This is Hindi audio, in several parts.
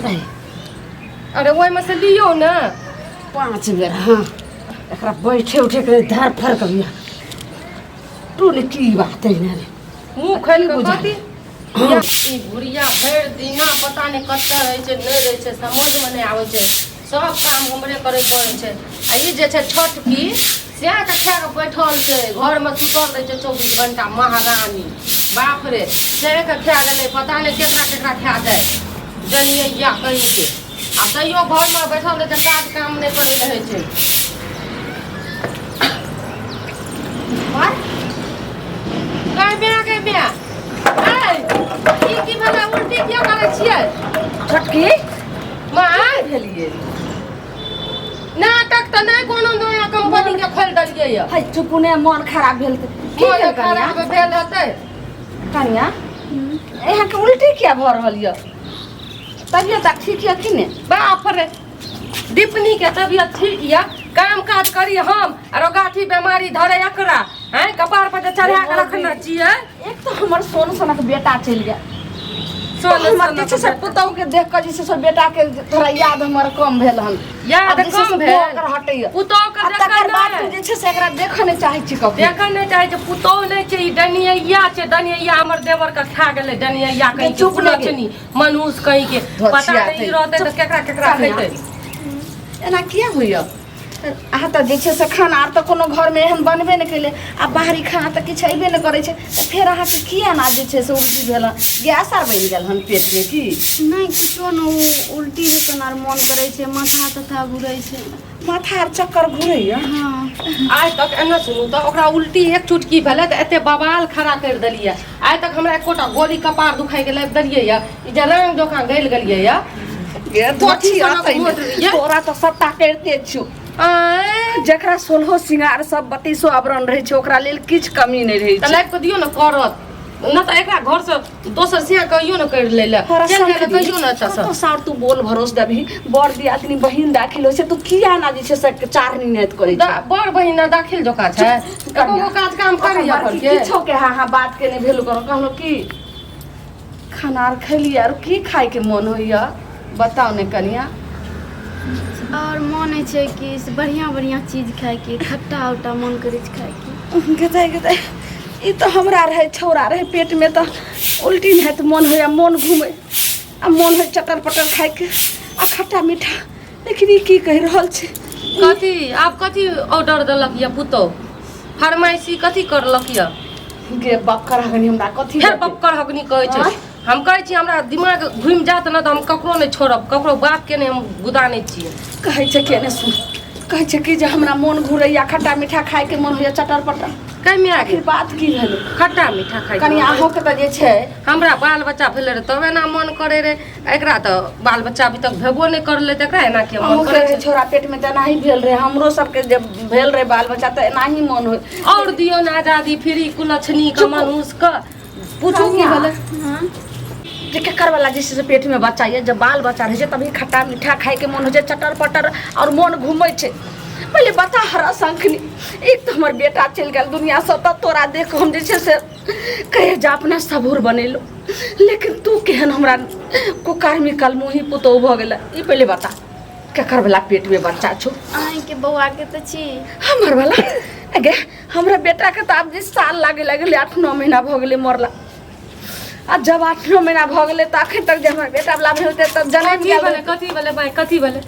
अरे वही में से लियो ना 5 बेर। हाँ एकरा बैठे उठे के धर फर कबिया तू ने की बात है ना मुंह खोल के कथी या ई बुढ़िया भर दिना पता नहीं कत्ता रहे छे नहीं रहे छे समझ में नहीं आवे छे सब काम हमरे करे पड़े छे आ ई जे छे छोटकी से के खा के बैठल छे घर में सुतल रहे छे 24 घंटा महारानी बाप रे से के खा गेले पता नहीं केकरा खा जाए जनिया कहीं के आ तैयो घर में बैठल रहे छे काज काम नहीं करे रहे छे के बिया की भला उल्टी क्या करे छियै छोटकी माय भेलिए नाटक त नहीं कोनो नया कंपनी के खोल दलिए या हाय चुपुने मन खराब भेल त की मन खराब भेल हतै कनिया यहाँ के उल्टी क्या भ रहल य तबियत ठीक है कि ने बाप रे डिपनी के तबियत ठीक या काम काज करी हम और गाठी बीमारी धरे एकरा हैं कपार पर चढ़ा के रखना चाहिए एक तो हमर सोन सनक बेटा चल गया सोन सनक से पुतौ के देख के जैसे सब बेटा के थोड़ा याद हमर कम भेल हन याद कम भेल ओकर हटैया पुतौ के तकर बाद जे छै से एकरा देख नहि चाहै छी कभी देख नहि चाहै छै पुतौ नहि छै ई डनिया छै डनिया हमर देवर के खा गेलै डनिया कहीं चुप नचनी मनुष्य कहीं के पता नहीं रहतै त केकरा खैतै एना किया होइया अहाँ तऽ जे छै से खाना आर तऽ कोनो घर में एहन बनबे नहि कैले आ बाहरी खाना तऽ किछु अयबे नहि करै छै तऽ फेर अहाँ के किया ना जे छै से उल्टी भेल गैस आर बनि गेल हन पेट में की नहीं किछो न उल्टी जखन आर मन करे छै माथा तथा घुरै छै माथा आर चक्कर घुरैया हाँ आज तक एना सुनू तऽ ओकरा उल्टी एक चुटकी भेलै तऽ एते बवाल खड़ा कर देलियै आज तक हमरा एकोटा गोली कपार दुखाई के लाबि देलियै या ई जे रंग जोखा गल गेलियै या तोरा तो सत्ता करते छु जकरा 16 सिंगार सब 32 आवरण रहे छै ओकरा लेल किछ कमी नहीं रहे छै लाइक दियो न करत न त एकरा घर से दोसर सिया कहियो न कर लेले चल गेले कहियो न त तो सार तू बोल भरोस दबी बड़ दियातनी बहिन दाखिल हो छै तू किया ना जे छै से चारनी नेत करे छै बड़ बहिन दाखिल जोका छै एको काज काम करिया पर के किछो के हां बात के नहीं भेल करो कहलो की खाना आर खैलिया और की खाए के मन होइया बताओ ने कनिया और मन है कि बढ़िया बढ़िया चीज खाए के खट्टा उट्टा मन करे खाए के गदाई ई तो हमरा रहे छोरा रहे पेट में तो उल्टी नहीं तो मन होया मन घूमे आ मन हो चटर पटर खाए के आ खट्टा मीठा लेकिन ई की कह रहल छै कथी आप कथी ऑर्डर देलक या पुतो फरमाइशी कथी करलक या गे बक्कर हगनी हमरा कथी फेर बक्कर हगनी कहै छै हम कहै छी हमरा दिमाग घुमि जात न त हम ककरो नहीं छोड़ब ककरो बात के नहीं हम गुदा नहीं छी कहै छै के ने सुन कहै छै कि जे हमरा मन घुरैया खट्टा मीठा खाए के मन होया चटर पटर कई में आखिर बात की भेल खट्टा मीठा खाए कनी आहो के त जे छै हमरा बाल बच्चा भेले रे तबे ना मन करे रे एकरा त बाल बच्चा अभी तक भेबो नहीं करले त एकरा एना के मन करे छै छोरा पेट में त एनाही भेल रे हमरो सबके जब भेल रे बाल बच्चा त एनाही मन होय और दियो ना आजादी फ्री कुलछनी का मनुष्य का पूछो की भेले हाँ जे केकर वाला जैसे से पेट में बच्चा ये जब बाल बच्चा रहे तभी खट्टा मीठा खाए के मन हो जाए चटर पटर और मन घूमे छे पहले बता हरा संखनी एक तो हमर बेटा चल गया दुनिया से त तोरा देख हम जैसे से कहे जा अपना सबूर बनेलो लेकिन तू केहन हमरा को कार्मी कल मुही पुतो भ गेला ई पहले बता केकर वाला पेट में बच्चा छो आई के बउआ के त छी हमर वाला अगे हमरा बेटा के त अब जे साल लागे 8-9 महीना भ गेले मरला आ जब 8-9 महीना भ गेले त अखन तक जे हमर बेटा वाला भेलते त जनम गेल कथी भेले भाई कथी भेले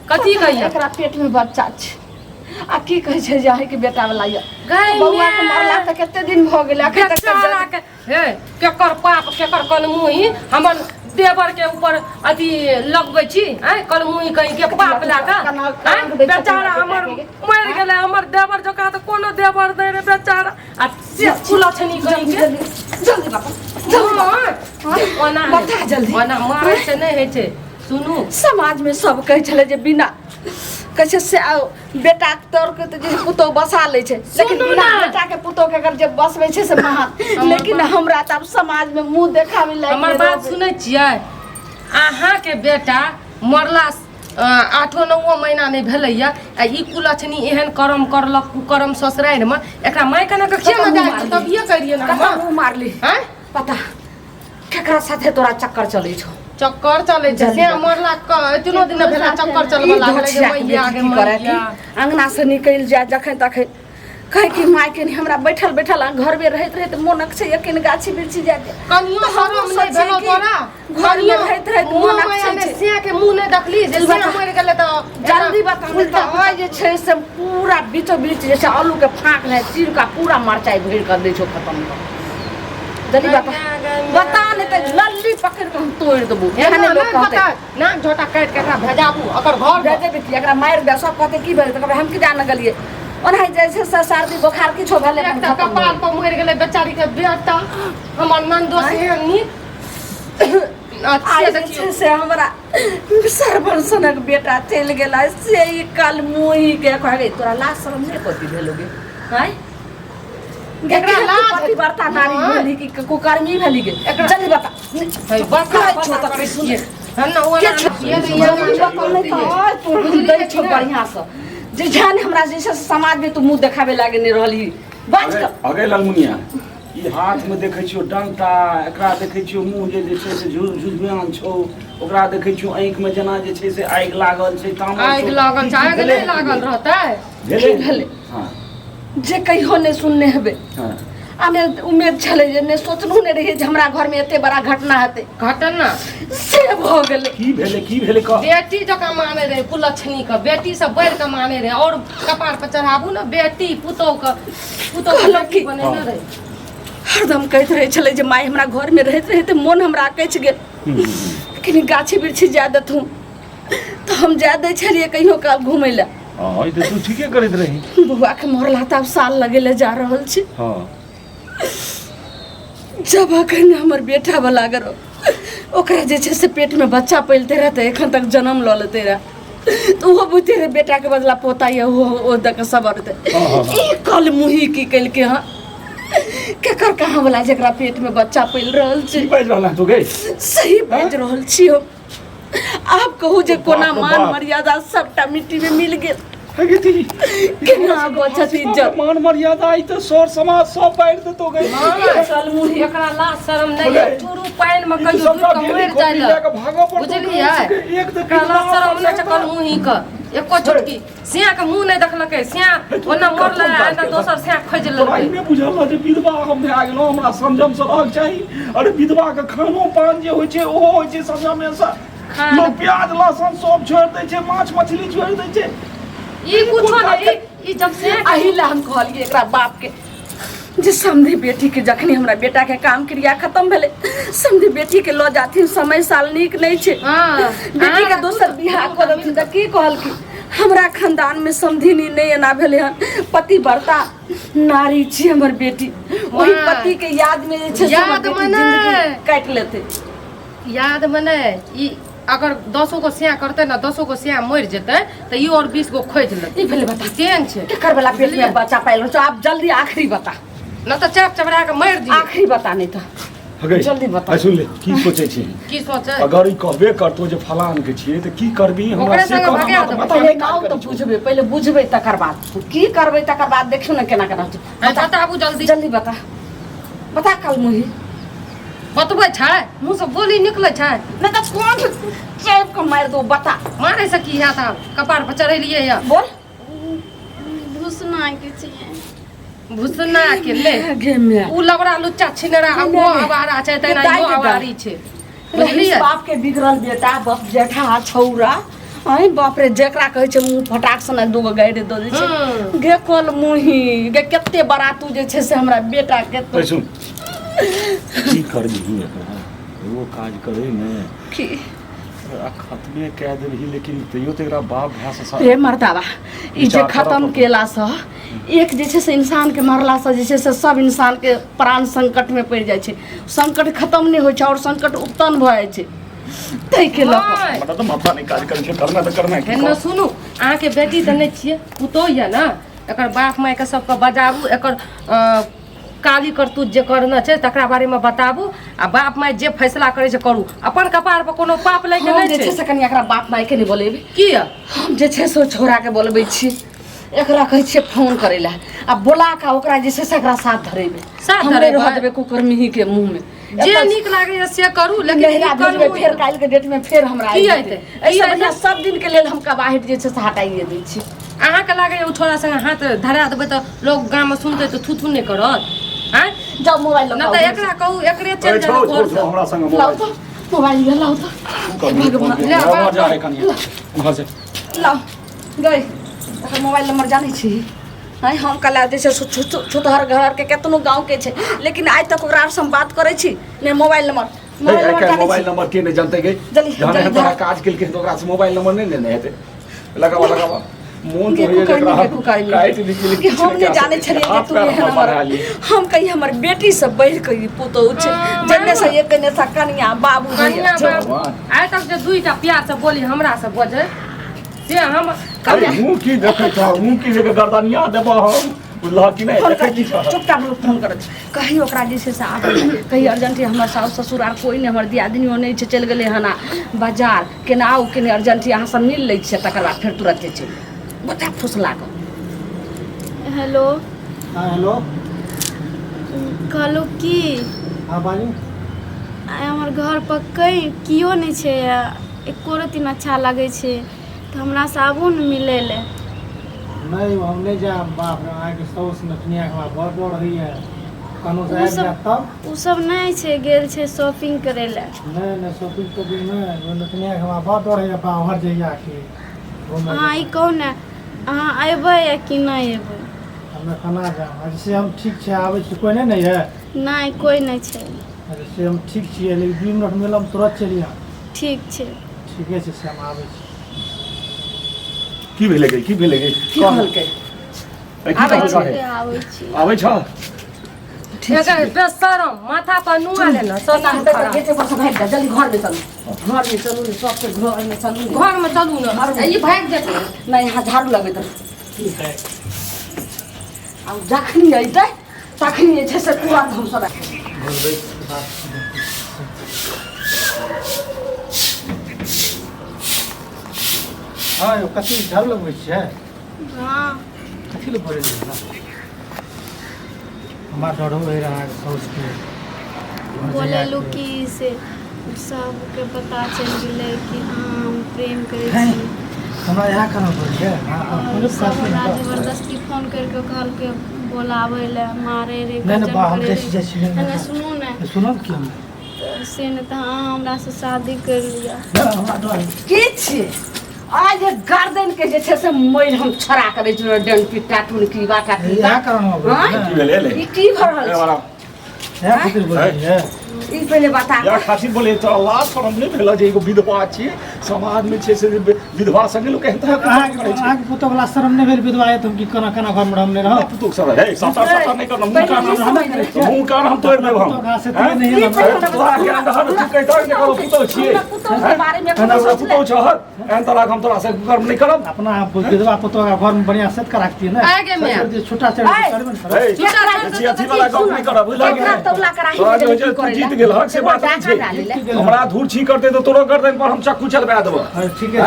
कथी कहिया एकरा पेट में बच्चा छै आ की कहे छै जे आही के बेटा वाला ये गाय बउआ के मरला त कते दिन भ गेले अखन तक बेचारा के हे केकर पाप केकर कलमुही हमर देवर के ऊपर अथी लगबै छी हैं कलमुही कहीं के पाप लाका बेचारा हमर मर गेले हमर देवर जका त कोनो देवर दे रे बेचारा आ कुलछनी कहीं के जल्दी बाबा ओना बता जल्दी ओना मारे से नहीं है छे सुनू समाज में सब कहे छले जे बिना कहे से बेटा तोर के त जे पुतो बसा ले छै लेकिन बिना बेटा के पुतो के अगर जे बसबै छै से महान लेकिन हमरा त अब समाज में मुंह देखावे लायक हमर बात सुनै छियै अहाँ के बेटा मरला 8-9 महीना नहीं भेलैया आ ई कुलछनी एहन कर्म करलक कुकर्म ससुरारि में एकरा माय कना के किया न जाय तब ये करिए ना मुंह मारली हैं पता केकरा साथे तोरा चक्कर चलै छौ चक्कर चले छै से मरला एतनो दिन भेला चक्कर चलबा लागले जे मैया आगे मैया अंगना से निकल जाए जखन तखन कहे कि माय के हमरा बैठल बैठल घर में रहत रहत मोनक छै यकिन गाछी बिरछी जाए कनियो शरम नै भेलो तोरा घर में रहत रहत मोनक छै से के मुंह नै देखली जे से मर गेले त जल्दी बताउ त ओइ जे छै से पूरा बीचो बीच जे छै आलू के फाक है चीर का पूरा मरचाई भर कर दै छो खत्म कर जल्दी बता नहीं तो लल्ली पकड़ के हम तोड़ देबो एहने लोग कहते नाक झोटा काट के एकरा भेजाबू ओकर घर भेजे बेटी एकरा मार दे सब कहते की भेल त हम की जान गलिए ओनाही जैसे सर्दी बुखार किछो भेले एकटा कपाल पर मर गेले बेचारी के बेटा हमर नंदो सेहनी अच्छे देखियो से हमरा सरबंसनक बेटा चल गेला से ई कल मुही के कहै तोरा लाज शरम नै पति भेलोगे हैं एकरा लाज बर्ता नारी बोली कि कुकर्मी भेली गे जल्दी बता बता छोटा कृष्ण हम न ओना ये छो बढ़िया से जे जान हमरा जैसे समाज में तू मुंह देखावे लागे नै रहली बाज के अगे ललमुनिया ई हाथ में देखै छियो डंटा एकरा देखै छियो मुंह जे छै से झुझुझुआन छौ ओकरा देखै छियो आंख में जना जे छै से आगि लागल छै ताम आगि लागल छै आगि नै लागल रहतै भेले हां जे कहियो नै सुनने हेबे हां आमे उम्मीद छले जे नै सोचलू नै रही जे हमरा घर में एते बड़ा घटना हेतै घटना से भ गेलै की भेले क बेटी जका माने रहे कुलछनी का बेटी सब बढ़ के माने रहे और कपार पर चढ़ाबू ना बेटी पुतौ लड़की बने न रहे हरदम कहत रहे छले जे माय हमरा घर में रहत रहे त मन हमरा कच गेल लेकिन गाछी बिरछी जा दथू तो हम जा दै छलिए कहियो काल घुमै ला हां ई त तू ठीके करैत रही बुआ के मरला त अब साल लगेले जा रहल छी हां जब अखन हमर बेटा वाला गरो ओकरा जे छै से पेट में बच्चा पलते रहते एखन तक जन्म ल लेते रह तो वो बुझते रहे बेटा के बदला पोता या वो दक सबरते ई कल मुही की कल के हां केकर कहां वाला जेकरा पेट में बच्चा पल रहल छी बाज रहला तू गई सही बाज रहल छी हो आप कहू जे कोना मान मर्यादा सबटा मिट्टी में मिल गेल हगेती केना बचत इज्जत मान मर्यादा आई तो सर समाज सब बाहर दे तो गई चल मुही एकरा लाज शरम नहीं है टूरू पाइन में कहियो दूध के मर जाइला बुझलिए एक तो एकरा लाज शरम नहीं चकल मुही का एको छोटकी सिया के मुंह नहीं देखलकै सिया ओना मरला ना दोसर सिया खोज लेलकै नहीं बुझल जे विधवा हम भए गेलो हमरा संयम से रहक चाही अरे विधवा के खानो पान जे होय छै ओहो होय छै संयम से लोग प्याज लहसुन सब छोड़ दै छै माछ मछली छोड़ दै छै ई कुछो नहीं ई जब से अहिला हम कहलिए एकरा बाप के जे समधी बेटी के जखनी हमरा बेटा के काम क्रिया खत्म भेले समधी बेटी के ल जाथिन समय साल नीक नहीं छै बेटी के दोसर बियाह कर देथिन त की कहल की हमरा खानदान में समधिनी नहीं एना भेले हन पति बरता नारी छी हमर बेटी वही पति के याद में जे छै याद मने काट लेते याद मने ई अगर 10 गो सिया करते ना 10 गो सिया मर जेते त ई और 20 गो खोज लेते ई भेले बता तेन छै केकर वाला पेट में बच्चा पाइलो छ आप जल्दी आखिरी बता न त चाप चबरा के मर दी आखिरी बता नहीं त जल्दी बता सुन ले की सोचे छी की सोचे अगर ई कहबे करतो जे फलान के छिए त की करबी हमरा ओकरे से संग भगा देबै। पहले गाँव तो बुझबे पहले बुझबे तकर बाद की करबे तकर बाद देखियो ना केना केना बताबू जल्दी जल्दी बता बता कल मुही बतबै छै मुंह से बोली निकलै छै नहीं तो कौन चैप को मार दो बता मारे से की हैत आब कपार पर चढ़ेलिए या बोल घुसना के चाहिए भुसना के ले गे मैं उ लबड़ा लुच्चा छिनरा आ वो आवारा छै तेना यो आवारी छै बुझलिए बाप के बिगड़ल बेटा बाप जेठा छौरा आई बाप रे जेकरा कहै छै मुंह फटाक सन दो गो गाइड दो दै छै गे कल मुही गे कते बड़ा तू जे छै से हमरा बेटा के तो सुन की करबी एकरा वो काज करे ने की खत्मे कह देबही लेकिन तैयो तो एकरा बाप भए से रे मर्दावा ई जे खत्म केला से एक जे छै से इंसान के मरला से जे छै से सब इंसान के प्राण संकट में पड़ जाय छै संकट खत्म नहीं होय छै और संकट उत्पन्न भ जाय छै तै के लक मतलब तो माथा नहीं काज करे छै करना तो करना है न सुनू अहाँ के बेटी त नहीं छिए पुतो या ना एकर बाप माय के सबके बजाबू एकर काली करतूत जे करना छै तकरा बारे में बताबू आ बाप माय जे फैसला करे छै करू अपन कपार पर कोनो पाप लगे हम नहीं जे छै छै से कनी एकरा बाप माय के नहीं बोलेबे की हम जे छै से छोरा के बोलबै छी एकरा कहै छियै फोन करै ला आ बोला का ओकरा जे छै से एकरा साथ धरेबे साथ हमरे धरेबै? रह देबे कुकर मिही के मुंह में जे नीक लागैए से करू, लेकिन नहिरा ई भेजबै करू फेर काल्हि के डेट में फेर हमरा की आबि हेतै? जेतै। एहिसँ बढ़िआँ सब दिन के लेल हम कबाहिट जे छै से हटाइए दै छी। अहाँके लागैए ओ छोड़ा संगे हाथ धरा देबै तऽ लोग गाममे सुनतै तऽ थू नहि करत? हैं? जाओ मोबाइल न लगाओ। तऽ एकरा कहू एकरे चलि जाए छोड़ घर से। हमरा संग लाओ मोबाइल तो मोबाइल ये लाओ तो भगवान जा है कनिया घर से लाओ गई ओकर मोबाइल नंबर जानै छी? हैं हम कला जैसे छोटहर घर के केतनो गांव के छै, लेकिन आज तक ओकरा से हम बात करै छी ने। मोबाइल नंबर मोबाइल नंबर के नहीं जानते गई जल्दी, जाने जल्दी तोरा धर। काज केल के तोरा से मोबाइल नंबर नहीं लेने हेते। लगावा मोन तो ये जकरा काट निकल कि हम नहीं जाने छलिए कि तू एहन हमर हम कही हमर बेटी से बढ़ के पुतौ छै, जन्ने से एक ने सा कनिया बाबू कनिया भैया बाबू आइ तक जे दुईटा प्यार से बोली हमरा से बजे से हम अरे मुंह की देखे छ मुंह की जगह गर्दनिया देबो हम बुझला कि नहीं देखे की छ चुपचाप लोग फोन करत कही ओकरा जे छै से आबे कही अर्जेंटली हमर सास ससुर आर कोई नहीं हमर दियादनियो नहीं छै, चल गेले हना बाजार केना आउ केने अर्जेंटली अहाँ सब मिल लै छियै, तकर बाद फेर तुरंत चल बता फुस लागल। हेलो हाँ हेलो कहलहुँ की हाँ बाजू। आइ हमर घर पर कियो नहीं छै, एको रत्ती न अच्छा लागै छै, तऽ हमरा से आबू ने मिलै ले। नहीं हम नहीं जाए, बाप रे अहाँके साउस नचनिया के बात बड़ बड़ होइए, कहनो से उ आबि सब जाएत तब। उ सब नहीं छै, गेल छै शॉपिंग करे ले। नहीं शॉपिंग तोपिंग नहीं, नचनिया के बात बड़ डर होइए, बाहर जाइए आखिर घूमे। अहाँ ई कहू ने अहाँ अयबै या कि नहीं अयबै? हमे केना जाएब? जैसे हम ठीक छै आबै छी, कोई नहीं है? नहीं कोई नहीं छै। जैसे हम ठीक छियै, लेकिन 2 मिनट मिलब तुरंत चलिए। ठीक छै। ठीके छै से हम आबै छी। की भेले गई की भेले गई की कहलकै? आबै छी। आबै छ एकर बेशरम माथा पर नुआ लेना सोना सब हेतै तऽ गेटे पर से भागि जा, जल्दी घर में चलू, घर में चलू ने सबके घर में चलू। घर में चलू ना ई भाग जेतै। नहीं यहाँ झाड़ू लगेतै। ठीक है अब जखनी अयतै तखनी जे छै से तुरंत हम सब हाँ यो कथी झाड़ू लगबै छियै? हाँ कथी लए बोलै छियै? हमरा डरो होइ रहा साउस के बोलेलू कि से सबके पता चलि गेलै कि हाँ हम प्रेम करै हैं? छी, हमरा यहाँ केना बोलिए? और सब हमरा जबरदस्ती फोन करके कहलकै बोलाबै ले मारे रे नहीं नहीं बा हम करे जैसे जैसे रे। सुनू ने सुनो कि हम से ने तऽ अहाँ हमरा से शादी कर लिया। हमरा डर की छियै? आज ये गार्डन के जे छै से मैल हम छड़ा करै छी, डन पी टाटून की बाटा की यहाँ कारण हो हाँ? की भेले ले ई की भऽ रहल ए छै? वाला यहाँ खातिर बोलिए? ई पहिले बता या खातिर बोले तो अल्लाह शरम नहीं भेला जे एगो विधवा छी समाज में छै से विधवा संगे लोग कहता है आगे पुतो वाला शर्म नहीं भेल विधवा है तुम की कना कना घर में हमने रहो पुतो सब है साता साता नहीं करना मुंह कान हम मुंह कान हम तोड़ देब हम पुतो से तो नहीं है तोरा के अंदर तू कहता है करो पुतो छी पुतोह के बारे में हमरा कोनो सोच ले। पुतो छ एन तरह हम तोरा से कर्म नहीं करब अपना विधवा पुतो का घर में बढ़िया सेट कर रखती है ना। आगे में। छोटा से करबे न करो। ए जी अथी वाला गप नहीं करब बुझला एकरा तबला कराही तोरा के जो लिए है की तू करे जीत ला? गेल हक से बात नहीं छै हमरा धूर छी करते तो तोरो गर्दन पर हम चक्कू चलबा देबो ठीक है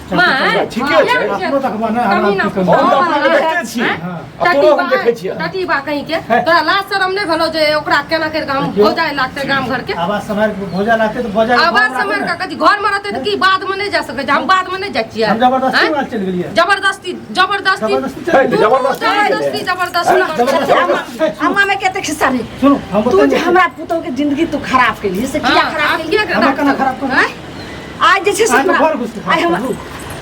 माँ ठीके छै अपनो तक बना कमी ना हमरा हम तो अपना देखते छी आ तोरो हम देखे छी टटी बा कहीं के तोरा लाज शरम नहीं भेलो जे ओकरा केना कर हम हो जाए लागते गांव घर के आवाज समय भोजा लाते तो भोजा आवाज समय का कथी घर में रहते तो की बाद में नहीं जा सके हम बाद में नहीं जाए छियै हम जबरदस्ती वाल चल गेलिए। जबरदस्ती जबरदस्ती जबरदस्ती जबरदस्ती अम्मा में कहते खिस्सा नहीं सुनो हम तू बताएं जे हमरा पुतोह के जिंदगी तू खराब के लिए से किया खराब के लिए हमरा कना खराब कर हैं? आज जे छै से आज तो हमरा- घर घुस आइ हम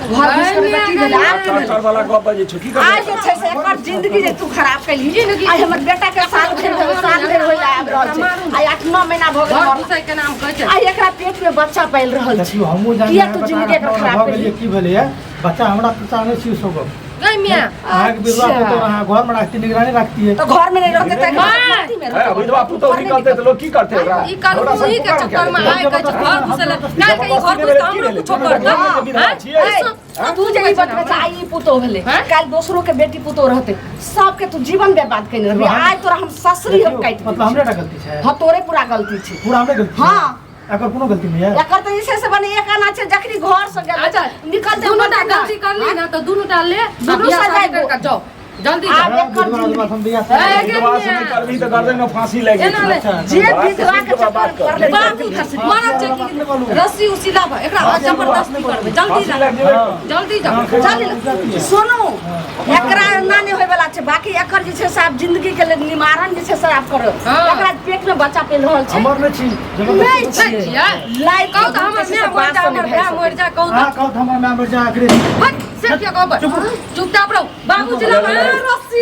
घर घुस के बेटी भेल आब की भेल? चार वाला गप बजे छ की आज जे छै से एकर जिंदगी जे तू खराब कैली जिंदगी आई हमर बेटा के साल भर होइला आबि रहल छै आई 8-9 महीना भ घर गेल घुसै के नाम कहै छै आई एकरा पेट में बच्चा पाल रहल छै देखियो हमहु जान किया तू जिंदगी एकर खराब गेलिए कैली? की भेलै है बच्चा हमरा पता नहीं छी सब गई मियां आगे विधवा पुतो रहा घर में रखती निगरानी रखती है तो घर में नहीं रहते त मट्टी में है विधवा पुतो निकलते तो लोग की करते ओकरा ई कानून ही के चक्कर में आइ कहै छै घर घुसले काहे के घर घुस हमरो कुछो करता तू जे ई बतबै छै आई ई पुतोह भेलै काल दोसरो के बेटी पुतोह रहते सबके तू जीवन बर्बाद कइने रहबी आज तोरा हम ससुरी हम काटि मतलब हमरे ना गलती है हां तोरे पूरा गलती छै पूरा हमरे गलती हाँ। अगर कोनो गलती नहीं है एकर त इसे से बने एक आना छै जखनी घर से गेल अच्छा निकलते दोनों टा गलती कर ली ना तो दोनों टा ले दुनू बियाह सजाय शादी कर के जाओ जल्दी आप जा। एक कर विधवा हम बियाह ए, विधवा से नहीं करबी तो गर्दन में फांसी लगी एना ले। जे विधवा के चक्कर कर ले बाबू खसी मारा चेकी रस्सी उसी लाभ एकरा जबरदस्ती करबे जल्दी जा जल्दी जा चल सुनो एकरा ना नहीं होय वाला छै बाकी एकर जे छै से आप जिंदगी के लिए निवारण जे छै से आप करो हाँ। एकरा पेट में बच्चा पेल रहल छै हमर नहीं छी नहीं जबरदस्ती छै लाइक कहू त हमर मैं मर जा हमर भाई मर जा कहू हां कहत हमर नाम पर जा आखिर हट से क्या कहब चुपचाप रहो बाबूजी ला रस्सी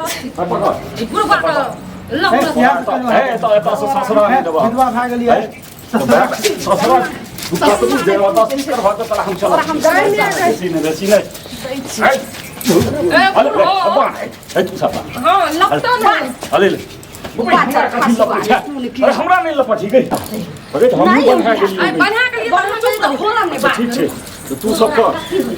रस्सी पकड़ पूरा पकड़ लो ए तो एता से ससुरा नहीं देबा विधवा भाग गेलिए ससुरा तू कतबू देबा तो कर भाग तला हम चला हम जाएंगे रसी नहीं अरे अब्बा ए तू सापा हां लगता नहीं अरे ले अरे हमरा नहीं लपा ठीक है अरे हम नहीं, बन है आई बना के लिए चुप तो होला नहीं बात ठीक है तो तू सब कर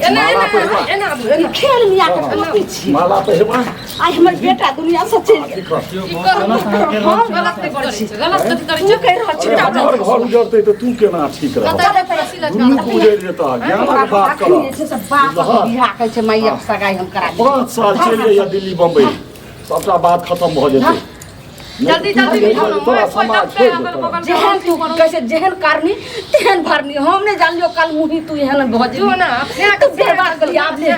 एना एना एना खेल मिया के कथी छी माला पे हेबा आई हमर बेटा दुनिया से चल गेल गलत नहीं करै छै गलत कथी करै तू छै कह रहल छी घर घर उजड़ते तो तू केना ठीक रह कतै रस्सी लटका दुनू को उजड़ जेता ज्ञान के बात कर जे छै से बाप बियाह कहै छै मैया के सगाई हम करा दी 5 साल चलिए या दिल्ली बम्बई सबटा बात खत्म भ जेतै जल्दी जल्दी तोरा समाज छोड़ जेहन तू कैसे जेहन करनी तेहन भरनी हम नहीं जानलियो कल मुही तू एहन भज जो ना तू बर्बाद कर लिया आपने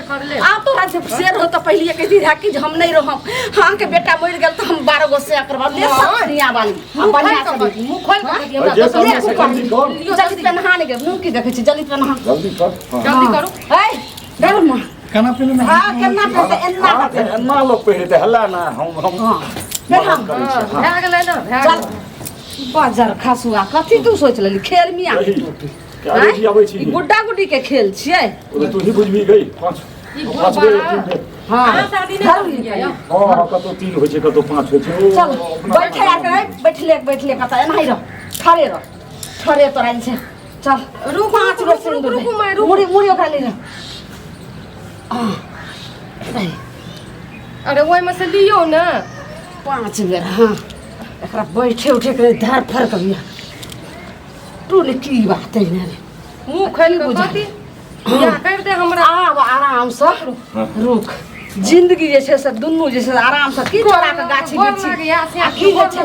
आप तो राज्य शेर हो तो पहले कह दी रहा कि हम नहीं रहम हां के बेटा मर गेल तो हम 12 गो से करवा ले सनिया वाली हम बढ़िया से मुंह खोल के हमरा जे दोसर सब से जल्दी कर जल्दी पे नहा के मुंह की देखे छी जल्दी पे नहा जल्दी कर जल्दी करू ए देव मां खाना पीना में हां केना पे एन्ना करते एना लोग पहले हल्ला ना हम हां फिर हम भए गेलै ना भए चल बाजार खासुआ कथी तू सोच लेली खेल मिया क्या रे आबै छी गुड्डा गुड्डी के खेल छियै तू ही बुझबी गई पांच पांच गो हां अहाँ शादी नहीं कर लिया हां कतो 3 होय छै कतो 5 होय छै चल बैठे आके बैठले कता एनाही रह ठरे तोरा छै चल रुक 5 गो सिंदूर रुक मैं रुक मुड़ी मुड़ी ओकरा ले अरे ओइ में से लियो ना 5 बेर हां एकरा बैठे उठे के धार फर करिया तू ने की बात है ना मुंह खोल के कथी या कर दे हमरा आब आराम से रुक जिंदगी जे छै से दुनू जे छै आराम से की तोरा के गाछी गोर बिछी लागे या से आ की जे छै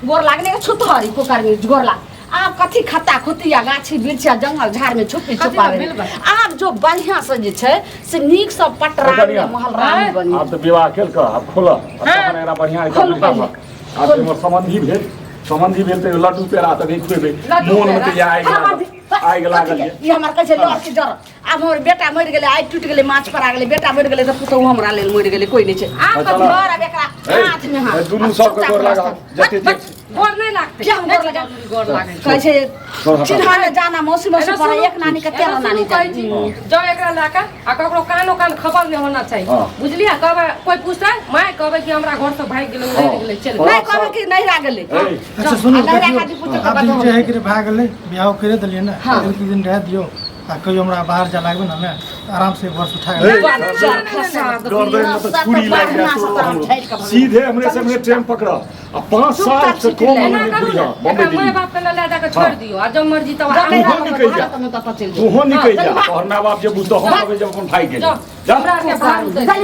गोर लागने के छुतहरी कोकर में गोर लाग आप कथी खत्ता खुतिया गाछी बिरछिया जंगल झाड़ में छुपी छुपावे आप जो बढ़िया से जे छै से नीक सब पटरा में महल रानी बनी आप तो विवाह केल का आप खोला तखन एकरा बढ़िया खोल पहिले। आप हमर संबंधी भेल त लड्डू पेड़ा त नहीं खुएबे मोन में त आइ लागल ये हमर कहै छै लड़ के जर अब हमर बेटा मर गेलै आइ टूट गेलै माछ पर आ गेलै बेटा मर गेलै त पुतौ हमरा लेल मर गेलै कोई नहीं छै आप चलो। घर अब एकरा हाथ में हाथ दुनू सबके गोर लगा जते जे गोर नहीं लागते क्या गोर लगा गोर लागे कहै छै चिन्हाने जाना मौसी मौसी पर एक नानी के तेरह नानी कहै के छी जो एकरा लाका आ ककरो कानो कान खबर नहीं होना चाहिए हाँ। बुझलिया कहबे कोई पूछता मैं कहबे कि हमरा घर से भाग गेलै उड़ै गेलै चल नहीं कहबै कि नहीं रा गेलै अच्छा सुनो आ नहिरा देखियो खातिर पूछे आप तऽ दिन बताउ। जे है कि भाग गेलै बियाह करे देलिए ना हाँ। एक दिन रह दियो आ कहियो हमरा बाहर जा लागबे ना मैं आराम से वर्ष उठा के गर्दन में तो छुरी लग गया सीधे हमरे से हमरे ट्रेन पकड़ा आ 5 साल से कम एना हमरे करू बुढ़िया ना बम्बई एकरा माय दिल्ली बाप के ले जाके छोड़ दियो आ जब मर्जी तब जब नहीं आ रा निकल जा। तो तू हो निकल जा और माँ बाप जे बुझतो हम अबे जब अपन भाई गेल जा जा हमरा के भाग दे चल